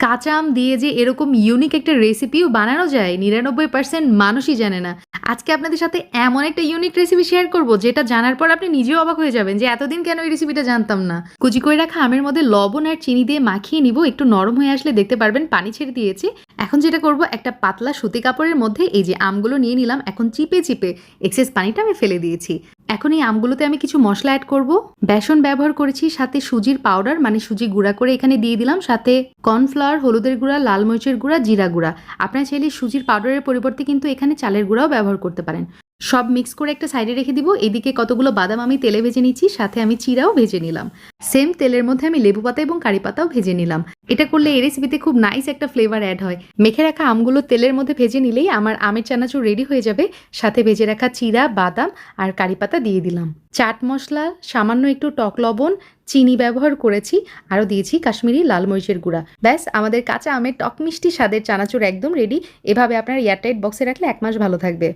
কাঁচা আম দিয়ে যে এরকম ইউনিক একটা রেসিপিও বানানো যায় ৯৯% মানুষই জানে না। আজকে আপনাদের সাথে এমন একটা ইউনিক রেসিপি শেয়ার করব যেটা জানার পর আপনি নিজেও অবাক হয়ে যাবেন যে এতদিন কেন এই রেসিপিটা জানতাম না। কুচি করে রাখা আমের মধ্যে লবণ আর চিনি দিয়ে মাখিয়ে নিব, একটু নরম হয়ে আসলে দেখতে পারবেন পানি ছেড়ে দিয়েছি। এখন যেটা করব, একটা পাতলা সুতি কাপড়ের মধ্যে এই যে আমগুলো নিয়ে নিলাম, এখন চিপে চিপে এক্সেস পানিটা আমি ফেলে দিয়েছি। এখন এই আমগুলোতে আমি কিছু মশলা অ্যাড করব। বেসন ব্যবহার করেছি, সাথে সুজির পাউডার মানে সুজি গুঁড়া করে এখানে দিয়ে দিলাম, সাথে কর্নফ্লাওয়ার, হলুদের গুঁড়া, লাল মরিচের গুঁড়া, জিরা গুঁড়া। আপনারা চাইলে সুজির পাউডারের পরিবর্তে কিন্তু এখানে চালের গুঁড়াও ব্যবহার করতে পারেন। সব মিক্স করে একটা সাইডে রেখে দিব। এদিকে কতগুলো বাদাম আমি তেলে ভেজে নিচ্ছি, সাথে আমি চিড়াও ভেজে নিলাম। সেম তেলের মধ্যে আমি লেবু পাতা এবং কারি পাতাও ভেজে নিলাম। এটা করলে এই রেসিপিতে খুব নাইস একটা ফ্লেভার অ্যাড হয়। মেখে রাখা আমগুলো তেলের মধ্যে ভেজে নিলেই আমার আমের চানাচুর রেডি হয়ে যাবে। সাথে ভেজে রাখা চিড়া, বাদাম আর কারি পাতা দিয়ে দিলাম। চাট মশলা, সামান্য একটু টক লবণ, চিনি ব্যবহার করেছি, আরও দিয়েছি কাশ্মীরি লাল মরিচের গুঁড়া। ব্যাস, আমাদের কাঁচা আমের টক মিষ্টি স্বাদের চানাচুর একদম রেডি। এভাবে আপনার এয়ারটাইট বক্সে রাখলে 1 মাস ভালো থাকবে।